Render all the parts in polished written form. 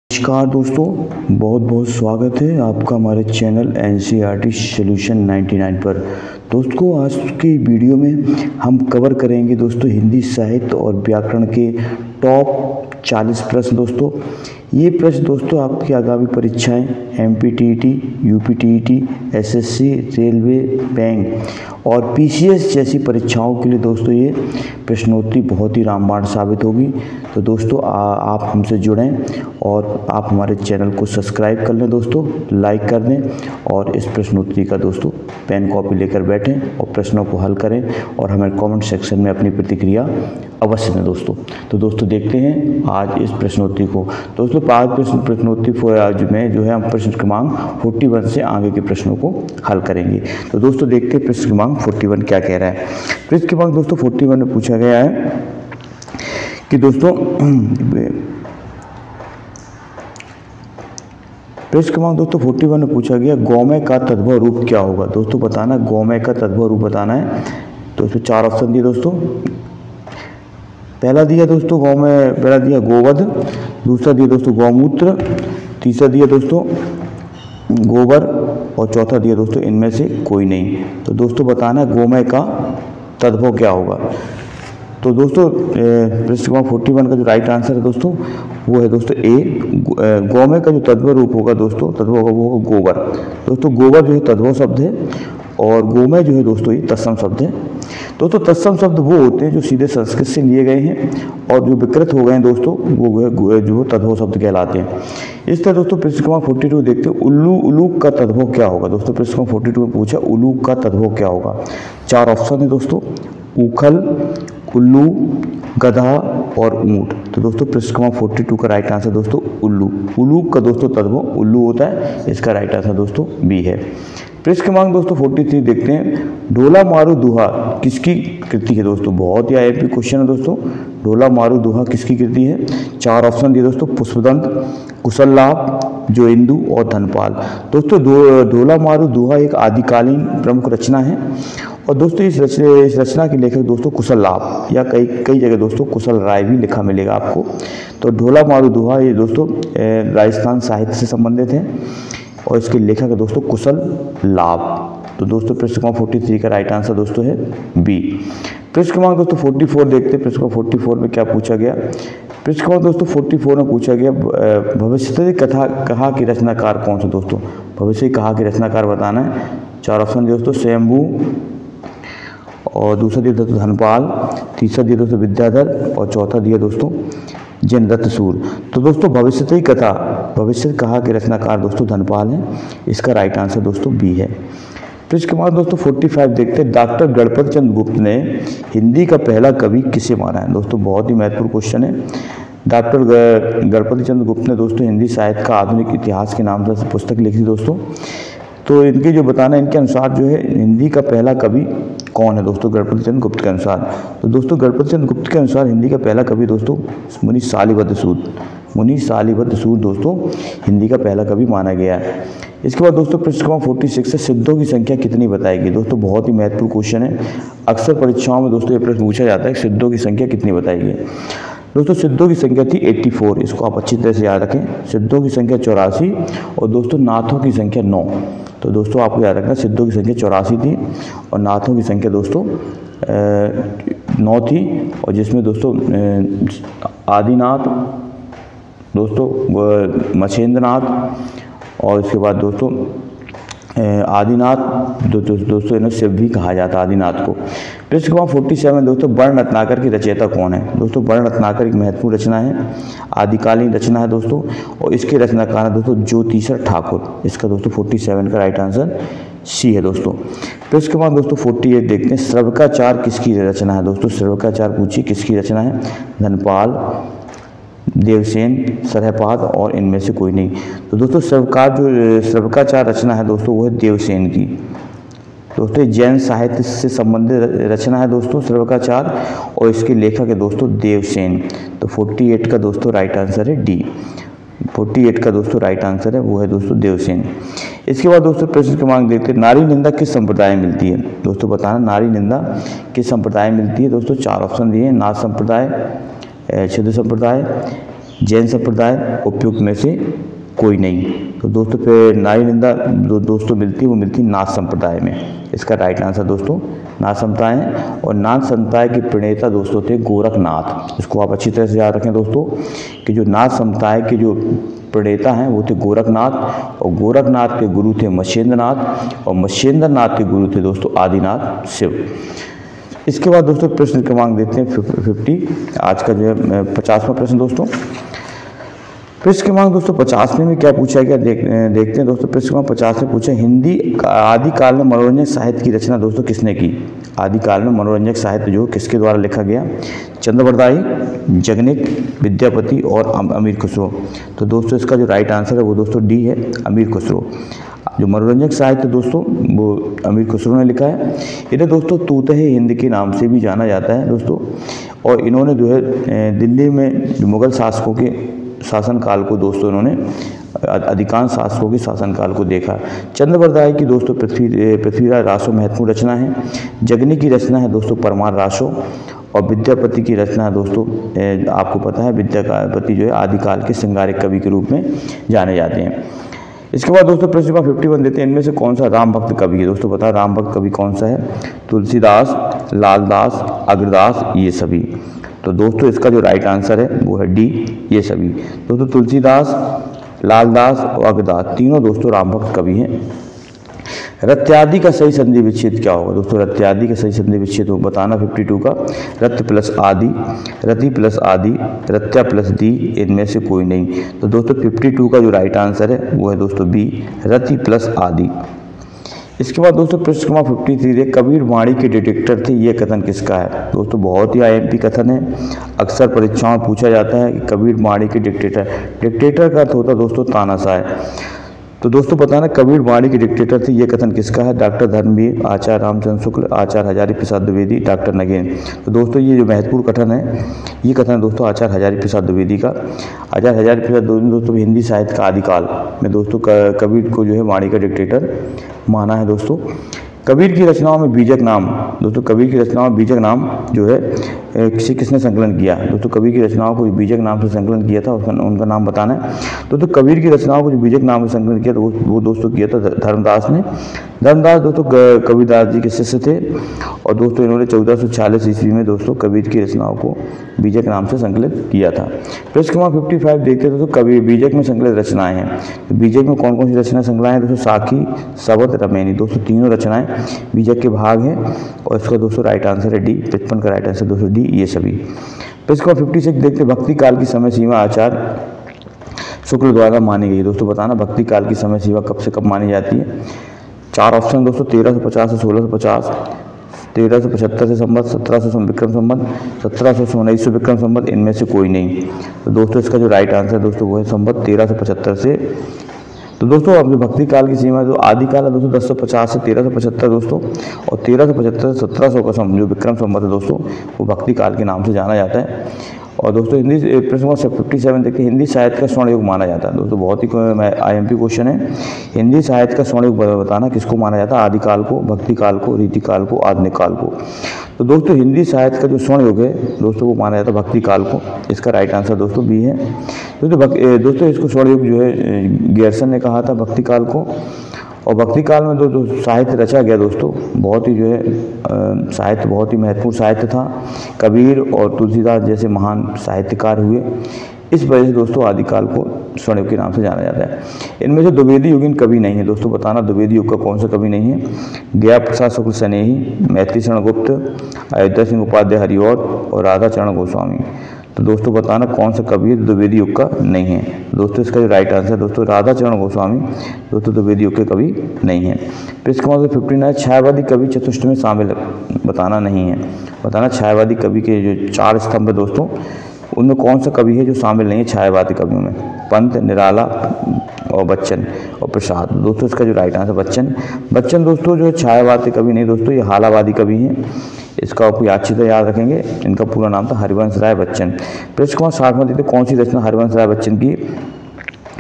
नमस्कार दोस्तों, बहुत बहुत स्वागत है आपका हमारे चैनल एनसीईआरटी सॉल्यूशन 99 पर। दोस्तों आज की वीडियो में हम कवर करेंगे दोस्तों हिंदी साहित्य और व्याकरण के टॉप 40 प्रश्न। दोस्तों ये प्रश्न दोस्तों आपकी आगामी परीक्षाएं एमपीटीईटी, यूपीटीईटी, एसएससी, रेलवे, बैंक और पीसीएस जैसी परीक्षाओं के लिए दोस्तों ये प्रश्नोत्तरी बहुत ही रामबाण साबित होगी। तो दोस्तों आप हमसे जुड़ें और आप हमारे चैनल को सब्सक्राइब कर लें दोस्तों, लाइक कर दें और इस प्रश्नोत्तरी का दोस्तों पेन कॉपी लेकर बैठें और प्रश्नों को हल करें और हमें कमेंट सेक्शन में अपनी प्रतिक्रिया अवश्य दें दोस्तों। तो दोस्तों देखते हैं आज इस प्रश्नोत्तरी को। दोस्तों आज प्रश्नोत्तरी आज में जो है हम प्रश्न क्रमांक 41 से आगे के प्रश्नों को हल करेंगे। तो दोस्तों देखते हैं प्रश्न क्रमांक 41 क्या कह रहा है। प्रश्न क्रमांक दोस्तों 41 में पूछा गया है कि दोस्तों प्रश्न क्रमांक दोस्तों 41 में पूछा गया गौमय का तद्भव रूप क्या होगा। दोस्तों बताना गौमय का तद्भव रूप बताना है। तो इसमें 4 ऑप्शन दिए दोस्तों। पहला दिया दोस्तों गौमय, पहला दिया गोवध, दूसरा दिया दोस्तों गौमूत्र, तीसरा दिया दोस्तों गोबर और चौथा दिया दोस्तों इनमें से कोई नहीं। तो दोस्तों बताना है गौमय का तद्भव क्या होगा। तो दोस्तों प्रश्न क्रमांक 41 का जो राइट आंसर है दोस्तों वो है दोस्तों ए। गौमय का जो तद्भव रूप होगा दोस्तों, तद्भव होगा वो होगा गोबर। दोस्तों गोबर जो है तद्भव शब्द है और गौमय जो है दोस्तों ये तत्सम शब्द है। दोस्तों तत्सम शब्द वो होते हैं जो सीधे संस्कृत से लिए गए हैं और जो विकृत हो गए हैं दोस्तों वो जो तद्भव शब्द कहलाते हैं। इस तरह दोस्तों प्रश्न क्रमांक 42 देखते हैं उल्लूक का तद्भव क्या होगा। दोस्तों प्रश्न क्रमांक 42 में पूछा उल्लूक का तद्भव क्या होगा। 4 ऑप्शन है दोस्तों, ऊखल, उल्लू, गधा और ऊंट। तो दोस्तों प्रश्न क्रमांक 42 का राइट आंसर दोस्तों उल्लू। उल्लूक का दोस्तों तद्भव उल्लू होता है, इसका राइट आंसर दोस्तों बी है। प्रश्न क्रमांक दोस्तों 43 देखते हैं ढोला मारू दुहा किसकी कृति है। दोस्तों बहुत ही आईएमपी क्वेश्चन है दोस्तों। ढोला मारू दुहा किसकी कृति है। 4 ऑप्शन दिए दोस्तों, पुष्पदंत, कुशल लाभ, जो इंदु और धनपाल। दोस्तों ढोला मारू दुहा एक आदिकालीन प्रमुख रचना है और दोस्तों इस रचना के लेखक दोस्तों कुशल लाभ या कई जगह दोस्तों कुशल राय भी लिखा मिलेगा आपको। तो ढोला मारू दुहा ये दोस्तों राजस्थान साहित्य से संबंधित है और इसके लेखक है दोस्तों कुशल लाभ। तो दोस्तों प्रश्न क्रमांक 43 का राइट आंसर दोस्तों है बी। प्रश्न क्रमांक दोस्तों 44 देखते हैं। प्रश्न क्रमांक 44 में क्या पूछा गया। प्रश्न क्रमांक दोस्तों 44 में पूछा गया भविष्य कहा की रचनाकार कौन सा। दोस्तों भविष्य कहा की रचनाकार बताना है। 4 ऑप्शन दिए दोस्तों, स्वयंभू और दूसरा दिया दोस्तों धनपाल, तीसरा दिया दोस्तों विद्याधर और चौथा दिया दोस्तों जिनदत्त सूर। तो दोस्तों भविष्य कहा के रचनाकार दोस्तों धनपाल है, इसका राइट आंसर दोस्तों बी है। प्रश्न क्रमांक दोस्तों 45 देखते हैं डॉक्टर गणपति चंद्र गुप्त ने हिंदी का पहला कवि किसे माना है। दोस्तों बहुत ही महत्वपूर्ण क्वेश्चन है। डॉक्टर गणपति चंद्र गुप्त ने दोस्तों हिंदी साहित्य का आधुनिक इतिहास के नाम से पुस्तक लिखी दोस्तों। तो इनके जो बताना है इनके अनुसार जो है हिंदी का पहला कवि कौन है दोस्तों गणपति चंद्र गुप्त के अनुसार। तो दोस्तों गणपति चंद्र गुप्त के अनुसार हिंदी का पहला कवि दोस्तों मुनि शालिभद्र सूद दोस्तों हिंदी का पहला कवि माना गया है। इसके बाद दोस्तों प्रश्न क्रमांक 46 से सिद्धों की संख्या कितनी बताएगी। दोस्तों बहुत ही महत्वपूर्ण क्वेश्चन है। अक्सर परीक्षाओं में दोस्तों ये प्रश्न पूछा जाता है सिद्धों की संख्या कितनी बताएगी। दोस्तों सिद्धों की संख्या थी 84, इसको आप अच्छी तरह से याद रखें। सिद्धों की संख्या 84 और दोस्तों नाथों की संख्या 9। तो दोस्तों आपको याद रखना सिद्धों की संख्या 84 थी और नाथों की संख्या दोस्तों 9 थी और जिसमें दोस्तों आदिनाथ दोस्तों मछेंद्रनाथ और इसके बाद दोस्तों आदिनाथ दोस्तों इन्हें शिव भी कहा जाता है आदिनाथ को। प्रश्न क्रमांक 47 दोस्तों वर्ण रत्नाकर की रचयिता कौन है। दोस्तों वर्ण रत्नाकर एक महत्वपूर्ण रचना है, आदिकालीन रचना है दोस्तों और इसके रचनाकार है दोस्तों ज्योतिषर ठाकुर। इसका दोस्तों 47 का राइट आंसर सी है दोस्तों। प्रश्न क्रमांक दोस्तों 48 देखते हैं श्रवकाचार किसकी रचना है। दोस्तों श्रवकाचार पूछिए किसकी रचना है। धनपाल, देवसेन, सरहपाद और इनमें से कोई नहीं। तो दोस्तों श्रवकाचार रचना है दोस्तों वो है देवसेन की। दोस्तों जैन साहित्य से संबंधित रचना है दोस्तों श्रवकाचार और इसके लेखक है दोस्तों देवसेन। तो 48 का दोस्तों राइट आंसर है डी। 48 का दोस्तों राइट आंसर है वो है दोस्तों देवसेन। इसके बाद दोस्तों प्रश्न क्रमांक देखते हैं नारी निंदा किस संप्रदाय में मिलती है। दोस्तों बताना नारी निंदा किस संप्रदाय में मिलती है। दोस्तों 4 ऑप्शन दिए, नाथ संप्रदाय, छिद्र संप्रदाय, जैन संप्रदाय, उपयुक्त में से कोई नहीं। तो दोस्तों फिर नारी निंदा दोस्तों मिलती है, वो मिलती नाथ संप्रदाय में। इसका राइट आंसर दोस्तों नाथ संप्रदाय है। और नाथ संप्रदाय के प्रणेता दोस्तों थे गोरखनाथ। इसको आप अच्छी तरह से याद रखें दोस्तों कि जो नाथ संप्रदाय के जो प्रणेता हैं वो थे गोरखनाथ, और गोरखनाथ के गुरु थे मत्स्येंद्रनाथ, और मत्स्येंद्रनाथ के गुरु थे दोस्तों आदिनाथ शिव। इसके बाद दोस्तों प्रश्न क्रमांक देते हैं 50, आज का जो है 50वां प्रश्न दोस्तों। प्रश्न क्रमांक दोस्तों 50 में क्या पूछा गया देखते हैं दोस्तों। प्रश्न क्रमांक 50 में पूछा हिंदी आदिकाल में मनोरंजक साहित्य की रचना दोस्तों किसने की। आदिकाल में मनोरंजक साहित्य जो किसके द्वारा लिखा गया। चंद्रवरदाई, जगनिक, विद्यापति और अमीर खुसरो। तो दोस्तों इसका जो राइट आंसर है वो दोस्तों डी है, अमीर खुसरो। जो मनोरंजक साहित्य दोस्तों वो अमीर खुसरो ने लिखा है। इन्हें दोस्तों तूत-ए-हिंद के नाम से भी जाना जाता है दोस्तों। और इन्होंने जो है दिल्ली में जो मुगल शासकों के शासनकाल को दोस्तों इन्होंने अधिकांश शासकों के शासनकाल को देखा। चंद्रवरदाई की दोस्तों पृथ्वीराज रासो महत्वपूर्ण रचना है। जगनी की रचना है दोस्तों परमार रासो। और विद्यापति की रचना है दोस्तों आपको पता है विद्यापति जो है आदिकाल के श्रृंगारिक कवि के रूप में जाने जाते हैं। इसके बाद दोस्तों प्रश्न नंबर 51 देते हैं, इनमें से कौन सा राम भक्त कवि है। दोस्तों बताओ राम भक्त कवि कौन सा है। तुलसीदास, लालदास, अग्रदास, ये सभी। तो दोस्तों इसका जो राइट आंसर है वो है डी, ये सभी। दोस्तों तुलसीदास, लालदास और अग्रदास तीनों दोस्तों राम भक्त कवि हैं। रत्यादि का सही संधि विच्छेद क्या होगा। दोस्तों रत्यादि का सही संधि विच्छेद हो बताना 52 का। रत्य प्लस आदि, रति प्लस आदि, रत्या प्लस दी, इनमें से कोई नहीं। तो दोस्तों 52 का जो राइट आंसर है वो है दोस्तों बी, रति प्लस आदि। इसके बाद दोस्तों प्रश्न क्रमांक 53 कबीर वाणी के डिटेक्टर थे, ये कथन किसका है। दोस्तों बहुत ही IMP कथन है, अक्सर परीक्षाओं में पूछा जाता है कि कबीर वाणी के डिक्टेटर। डिक्टेटर का अर्थ होता है दोस्तों तानाशाह। तो दोस्तों बताना कबीर वाणी के डिक्टेटर थे, ये कथन किसका है। डॉक्टर धर्मवीर, आचार्य रामचंद्र शुक्ल, आचार्य हजारी प्रसाद द्विवेदी, डॉक्टर नगेन। तो दोस्तों ये जो महत्वपूर्ण कथन है, ये कथन है दोस्तों आचार्य हजारी प्रसाद द्विवेदी का। आचार्य हजारी प्रसाद द्विवेदी दोस्तों हिंदी साहित्य का आदिकाल में दोस्तों कबीर को जो है वाणी का डिक्टेटर माना है दोस्तों। कबीर की रचनाओं में बीजक नाम, दोस्तों कबीर की रचनाओं में बीजक नाम जो है किसने संकलन किया। दोस्तों कबीर की रचनाओं को बीजक नाम से संकलन किया था, उनका नाम बताना है। दोस्तों कबीर की रचनाओं को जो बीजक नाम से संकलन किया था वो दोस्तों किया था धर्मदास ने। धर्मदास दोस्तों कबीरदास जी के शिष्य थे, और दोस्तों इन्होंने 1446 ईस्वी में दोस्तों कबीर की रचनाओं को बीजक नाम से संकलित किया था। प्रश्न क्रमांक 55 देखते हैं दोस्तों कबीर बीजक में संकलित रचनाएं हैं। तो बीजक में कौन कौन सी रचनाएं संकलित हैं। दोस्तों साखी, शबद, रमैनी, दोस्तों तीनों रचनाएं बीजक के भाग हैं, और इसका दोस्तों राइट आंसर है डी। 55 का राइट आंसर दोस्तों डी, ये सभी। प्रश्न क्रमांक 56 देखते हैं भक्ति काल की समय सीमा आचार्य शुक्ल द्वारा मानी गई। दोस्तों बताना भक्ति काल की समय सीमा कब से कब मानी जाती है। 4 ऑप्शन दोस्तों 1350 से 1650, 1375 से संबत, 1700 विक्रम संबत, 1700 से 1900 विक्रम संबत, इनमें से कोई नहीं। तो दोस्तों इसका जो राइट आंसर दोस्तों वो है संबत 1375 से। तो दोस्तों अब जो भक्ति काल की सीमा है तो आदिकाल है दोस्तों 1050 से 1375 दोस्तों, और 1375 से 1700 का जो विक्रम संबत है दोस्तों वो भक्ति काल के नाम से जाना जाता है। और दोस्तों हिंदी प्रश्न 57 देखिए हिंदी साहित्य का स्वर्ण युग माना जाता है। दोस्तों बहुत ही IMP क्वेश्चन है, हिंदी साहित्य का स्वर्ण युग बताना किसको माना जाता है। आदिकाल को, भक्ति काल को, रीतिकाल को, आधुनिक काल को। तो दोस्तों हिंदी साहित्य का जो स्वर्ण युग है दोस्तों वो माना जाता है भक्ति काल को। इसका राइट आंसर दोस्तों बी है। दोस्तों इसको स्वर्ण युग जो है गियर्सन ने कहा था भक्ति काल को। और भक्ति काल में जो साहित्य रचा गया दोस्तों बहुत ही जो है साहित्य बहुत ही महत्वपूर्ण साहित्य था। कबीर और तुलसीदास जैसे महान साहित्यकार हुए, इस वजह से दोस्तों आदिकाल को स्वर्ण युग के नाम से जाना जाता है। इनमें से द्विवेदी युगीन कवि नहीं है। दोस्तों बताना द्विवेदी युग का कौन सा कवि नहीं है। गया प्रसाद शुक्ल स्नेही, मैथिली शरण गुप्त, अयोध्या सिंह उपाध्याय हरिऔध और राधा चरण गोस्वामी। तो दोस्तों बताना कौन सा कवि है द्विवेदी युग का नहीं है। दोस्तों इसका जो राइट आंसर दोस्तों राधा चरण गोस्वामी दोस्तों द्विवेदी युग के कवि नहीं है। प्रश्न क्रमांक 59 छायावादी कवि चतुष्ट में शामिल बताना नहीं है। बताना छायावादी कवि के जो 4 स्तंभ है दोस्तों उनमें कौन सा कवि है जो शामिल नहीं है छायावादी कवियों में। पंत, निराला और बच्चन और प्रसाद। दोस्तों इसका जो राइट आंसर बच्चन दोस्तों जो छायावादी कवि नहीं दोस्तों ये हालावादी कवि हैं। इसका आपको अच्छी तरह याद रखेंगे। इनका पूरा नाम था हरिवंश राय बच्चन। प्रश्न क्रमांक 60 में देखते कौन सी रचना हरिवंश राय बच्चन की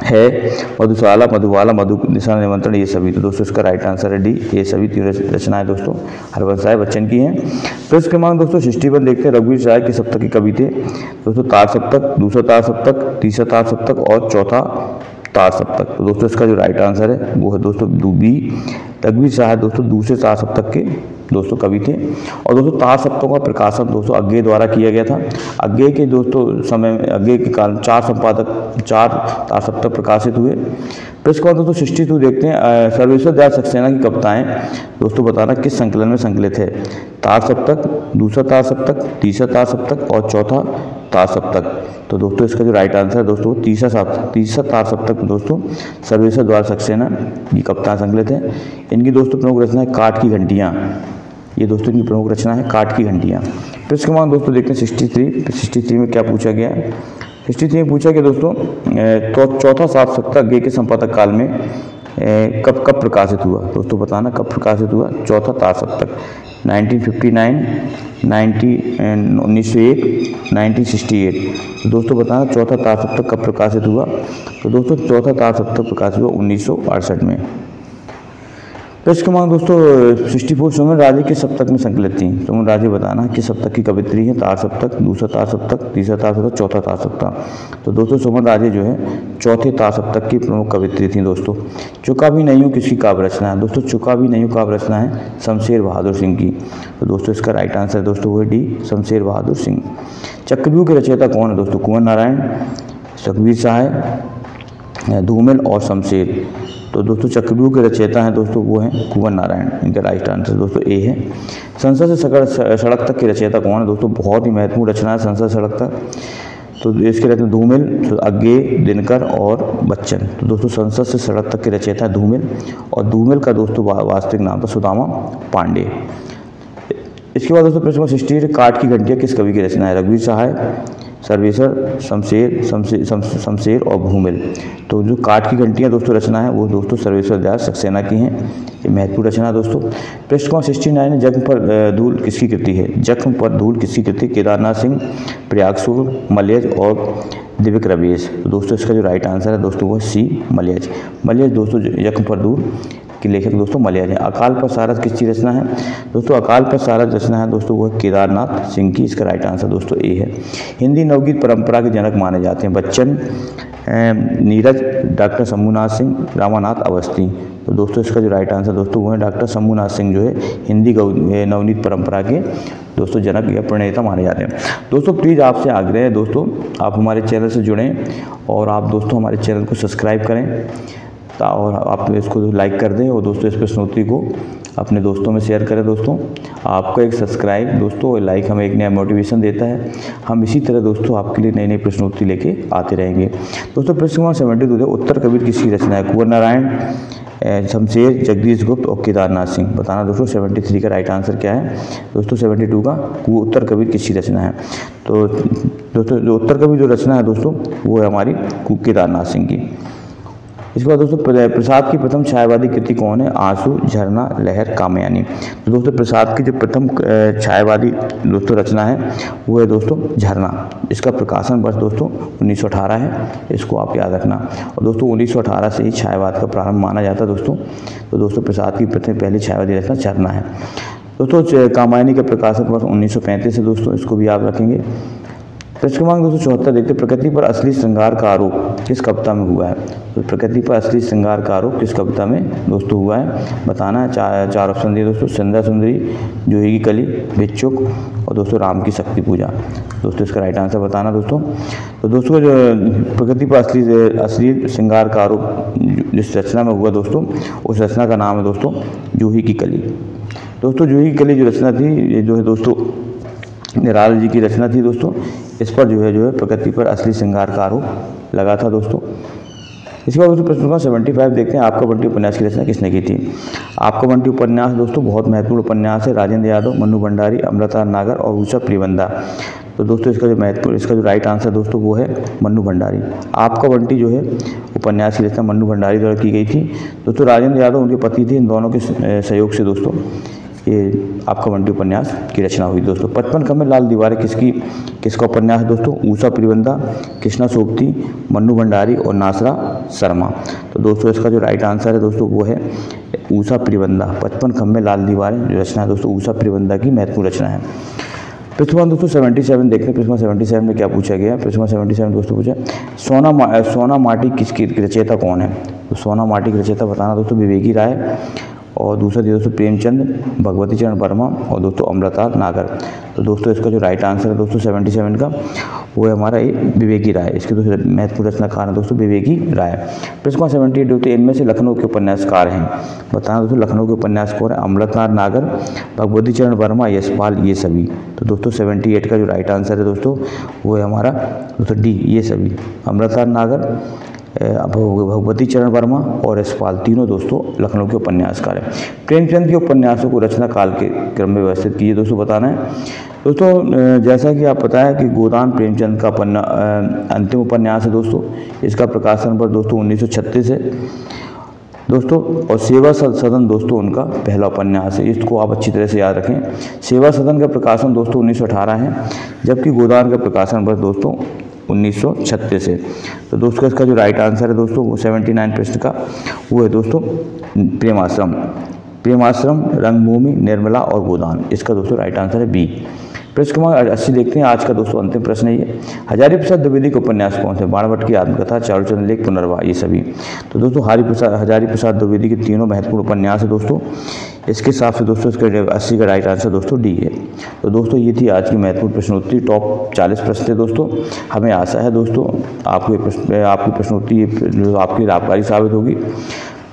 है, मधुशाला, मधुबाला, मधु दिशा निमंत्रण, ये सभी। तो दोस्तों इसका राइट आंसर है डी, ये सभी तीनों रचनाएं दोस्तों हरवंश राय बच्चन की हैं। प्रश्न क्रमांक दोस्तों 61 देखते हैं, रघुवीर सहाय किस सप्तक के कवि थे? दोस्तों तार सप्तक, दूसरा तार सप्तक, तीसरा तार सप्तक और चौथा तार सप्तक। तो दोस्तों इसका जो राइट आंसर है वो है दोस्तों बी, रघुवीर सहाय दोस्तों दूसरे तार सप्तक के दोस्तों कवि थे। और दोस्तों तार सप्तकों का प्रकाशन दोस्तों अज्ञेय द्वारा किया गया था। अज्ञेय के दोस्तों समय में, अज्ञेय के कारण 4 तार सप्तक प्रकाशित हुए। प्रश्न क्रमांक दोस्तों 62 देखते हैं, सर्वेश्वर दयाल सक्सेना की कविताएं दोस्तों बताना किस संकलन में संकलित है? तार सप्तक, दूसरा तार सप्तक, तीसरा तार सप्तक और चौथा तार सप्तक। तो दोस्तों इसका जो राइट आंसर है दोस्तों तीसरा तार सप्तक दोस्तों सर्वेश्वर दयाल सक्सेना की कविताएं संकलित है। इनकी दोस्तों प्रमुख रचना है काठ की घंटियाँ, ये दोस्तों इनकी प्रमुख रचना है काठ की घंटियाँ। प्रश्न क्रमांक दोस्तों देखते हैं 63 में क्या पूछा गया है? 63 में पूछा गया दोस्तों तो चौथा सात सप्तक अज्ञेय के संपादक काल में कब प्रकाशित हुआ? दोस्तों बताना कब प्रकाशित हुआ चौथा तार सप्तक? 1959, 1901, 1968। तो दोस्तों बताना चौथा तार सप्तक कब प्रकाशित हुआ? तो दोस्तों चौथा तार सप्तक प्रकाशित हुआ 1968 में। प्रश्न क्रमांक दोस्तों 64 सुमन राजे किस सप्तक में संकलित थी? सुमन राजे बताना किस सप्तक की कवित्री है? तार सप्तक, दूसरा तार सप्तक, तीसरा तार सप्तक, चौथा तार सप्तक। तो दोस्तों सुमन राजे जो है चौथे तार सप्तक की प्रमुख कवित्री थी दोस्तों। चुका भी नहीं हूँ किसकी काव्य रचना है? दोस्तों चुका भी नहीं हूँ काव्य रचना है शमशेर बहादुर सिंह की। तो दोस्तों इसका राइट आंसर दोस्तों वो है डी, शमशेर बहादुर सिंह। चक्रव्यूह के रचयिता कौन है दोस्तों? कुंवर नारायण, रघुवीर सहाय, धूमिल और शमशेर। तो दोस्तों चक्रव्यूह के रचयिता हैं दोस्तों वो हैं कुंवर नारायण। इनका राइट आंसर दोस्तों ए है। संसद से सड़क तक के रचयिता कौन है दोस्तों? बहुत ही महत्वपूर्ण रचना है संसद सड़क तक। तो इसके रहते हैं धूमिल, अज्ञेय, दिनकर और बच्चन। तो दोस्तों संसद से सड़क तक के रचयिता है धूमिल, और धूमिल का दोस्तों वास्तविक नाम था सुदामा पांडे। इसके बाद दोस्तों प्रश्न 68 काठ की घंटियाँ किस कवि की रचना है? रघुवीर सहाय, सर्वेश्वर, शमशेर और भूमिल। तो जो काठ की घंटियाँ दोस्तों रचना है वो दोस्तों सर्वेश्वर दयाल सक्सेना की हैं। ये महत्वपूर्ण रचना है दोस्तों। प्रश्न क्रमांक 69 है, जख्म पर धूल किसकी कृति है? जख्म पर धूल किसकी कृति? केदारनाथ सिंह, प्रयागसूर, मलयज और दिव्यक रवेश। तो दोस्तों इसका जो राइट आंसर है दोस्तों वो सी, मलयज। मलयज दोस्तों जख्म पर धूल के लेखक दोस्तों मलयज हैं। अकाल पर सारस किसकी रचना है? दोस्तों अकाल पर सारस रचना है दोस्तों वो केदारनाथ सिंह की। इसका राइट आंसर दोस्तों ए है। हिंदी नवगीत परंपरा के जनक माने जाते हैं बच्चन, नीरज, डॉक्टर शंभूनाथ सिंह, रामानाथ अवस्थी। तो दोस्तों इसका जो राइट आंसर दोस्तों वो है डॉक्टर शंभूनाथ सिंह जो है हिंदी नवनीत परंपरा के दोस्तों जनक या प्रणेता माने जाते हैं। दोस्तों प्लीज़ आपसे आग्रह है दोस्तों आप हमारे चैनल से जुड़ें और आप दोस्तों हमारे चैनल को सब्सक्राइब करें और आप इसको लाइक कर दें और दोस्तों इस प्रश्नोत्तरी को अपने दोस्तों में शेयर करें। दोस्तों आपका एक सब्सक्राइब दोस्तों और लाइक हमें एक नया मोटिवेशन देता है। हम इसी तरह दोस्तों आपके लिए नई नई प्रश्नोत्तरी लेके आते रहेंगे। दोस्तों प्रश्न क्रमांक 72 उत्तर कबीर किसकी रचना है? कुंवर नारायण, शमशेर, जगदीश गुप्त और केदारनाथ सिंह। बताना दोस्तों 73 का राइट आंसर क्या है? दोस्तों 72 का उत्तर कबीर किसकी रचना है? तो दोस्तों जो उत्तर कबीर जो रचना है दोस्तों वो है हमारी केदारनाथ सिंह की। इसके बाद दोस्तों प्रसाद की प्रथम छायावादी कृति कौन है? आंसू, झरना, लहर, कामयानी। तो दोस्तों प्रसाद की जो प्रथम छायावादी दोस्तों रचना है वो है दोस्तों झरना। इसका प्रकाशन वर्ष दोस्तों 1918 है, इसको आप याद रखना। और दोस्तों 1918 से ही छायावाद का प्रारंभ माना जाता है दोस्तों। तो दोस्तों प्रसाद की पहली छायावादी रचना झरना है। दोस्तों कामयानी का प्रकाशन वर्ष 1935 है दोस्तों, इसको भी याद रखेंगे। प्रश्न क्रमांक 274 देखते प्रकृति पर असली श्रृंगार का आरोप किस कविता में हुआ है? तो प्रकृति पर असली श्रृंगार का आरोप किस कविता में दोस्तों हुआ है? बताना है। चार ऑप्शन दिए दोस्तों, संध्या सुंदरी, जूही की कली, भिक्षुक और दोस्तों राम की शक्ति पूजा। दोस्तों इसका राइट आंसर बताना दोस्तों। तो दोस्तों जो प्रकृति पर असली श्रृंगार का आरोप जिस रचना में हुआ दोस्तों उस रचना का नाम है दोस्तों जूही की कली। दोस्तों जूही की कली जो रचना थी ये जो है दोस्तों निराला जी की रचना थी दोस्तों। इस पर जो है प्रकृति पर असली श्रृंगार का आरोप लगा था दोस्तों। इसके बाद दोस्तों प्रश्न नंबर 75 देखते हैं, आपका बंटी उपन्यास की रचना किसने की थी? आपका बंटी उपन्यास दोस्तों बहुत महत्वपूर्ण उपन्यास है। राजेंद्र यादव, मन्नू भंडारी, अमृता नागर और ऊषा प्रियवंदा। तो दोस्तों इसका जो राइट आंसर दोस्तों वो है मन्नू भंडारी। आपका बंटी जो है उपन्यास की रचना मन्नू भंडारी द्वारा की गई थी दोस्तों। राजेंद्र यादव उनके पति थे, इन दोनों के सहयोग से दोस्तों ये आपका बंटी उपन्यास की रचना हुई दोस्तों। 55 कमल लाल दीवारें किसका उपन्यास है दोस्तों? ऊषा प्रियवंदा, कृष्णा सोबती, मन्नू भंडारी और नासरा शर्मा। तो दोस्तों इसका जो राइट आंसर है दोस्तों वो है ऊषा प्रिबंधा। 55 खम्भे लाल दीवारें जो रचना है दोस्तों ऊषा प्रिबंधा की महत्वपूर्ण रचना है। प्रश्न दोस्तों 77 देखते हैं। प्रश्न 77 में क्या पूछा गया। प्रश्न 77 दोस्तों पूछा सोना माटी किसकी रचयिता कौन है। तो सोना माटी की रचयिता बताना दोस्तों विवेकी राय, और दूसरा दिया दोस्तों प्रेमचंद, भगवती चरण वर्मा और दोस्तों अमृता नागर। तो दोस्तों इसका जो राइट आंसर है दोस्तों 77 का वो है हमारा विवेकी राय। इसके दोस्तों महत्वपूर्ण रचनाकार है दोस्तों विवेकी राय। प्रश्न 78 दोस्तों इनमें से लखनऊ के उपन्यासकार हैं। बताना दोस्तों लखनऊ के उपन्यासकार है अमृता नागर, भगवती चरण वर्मा, यशपाल, ये सभी। तो दोस्तों 78 का जो राइट आंसर है दोस्तों वो है हमारा दोस्तों डी, ये सभी। अमृता नागर, भगवती चरण वर्मा और यशपाल तीनों दोस्तों लखनऊ के उपन्यासकार हैं। प्रेमचंद के उपन्यासों को रचना काल के क्रम में व्यवस्थित कीजिए दोस्तों बताना है। दोस्तों जैसा कि आप पता है कि गोदान प्रेमचंद का अंतिम उपन्यास है दोस्तों। इसका प्रकाशन पर दोस्तों 1936 है दोस्तों, और सेवा सदन दोस्तों उनका पहला उपन्यास है। इसको आप अच्छी तरह से याद रखें। सेवा सदन का प्रकाशन दोस्तों 1918 है, जबकि गोदान का प्रकाशन पर दोस्तों 1936 है। तो दोस्तों इसका जो राइट आंसर है दोस्तों वो 79 प्रश्न का वो है दोस्तों प्रेमाश्रम, रंगभूमि, निर्मला और गोदान। इसका दोस्तों राइट आंसर है बी। प्रश्न क्रमांक 80 देखते हैं। आज का दोस्तों अंतिम प्रश्न है ये। हजारी प्रसाद द्विवेदी के उपन्यास कौन से। बाणभट्ट की आत्मकथा, चारुचंद्र लेख, पुनर्वाह, ये सभी। तो दोस्तों हजारी प्रसाद द्विवेदी के तीनों महत्वपूर्ण उपन्यास है दोस्तों। इसके हिसाब से दोस्तों इसका 80 का राइट आंसर दोस्तों डी है। तो दोस्तों ये थी आज की महत्वपूर्ण प्रश्नोत्तरी। टॉप 40 प्रश्न थे दोस्तों। हमें आशा है दोस्तों आपकी प्रश्नोत्तरी आपकी लाभकारी साबित होगी।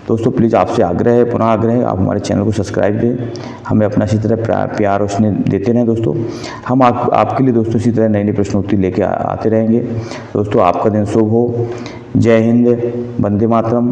दोस्तों प्लीज़ आपसे आग्रह है, पुनः आग्रह है, आप हमारे चैनल को सब्सक्राइब दें, हमें अपना इसी तरह प्यार और स्नेह देते रहें दोस्तों। हम आपके लिए दोस्तों इसी तरह नई नई प्रश्नोत्तरी लेके आते रहेंगे। दोस्तों आपका दिन शुभ हो। जय हिंद, वंदे मातरम।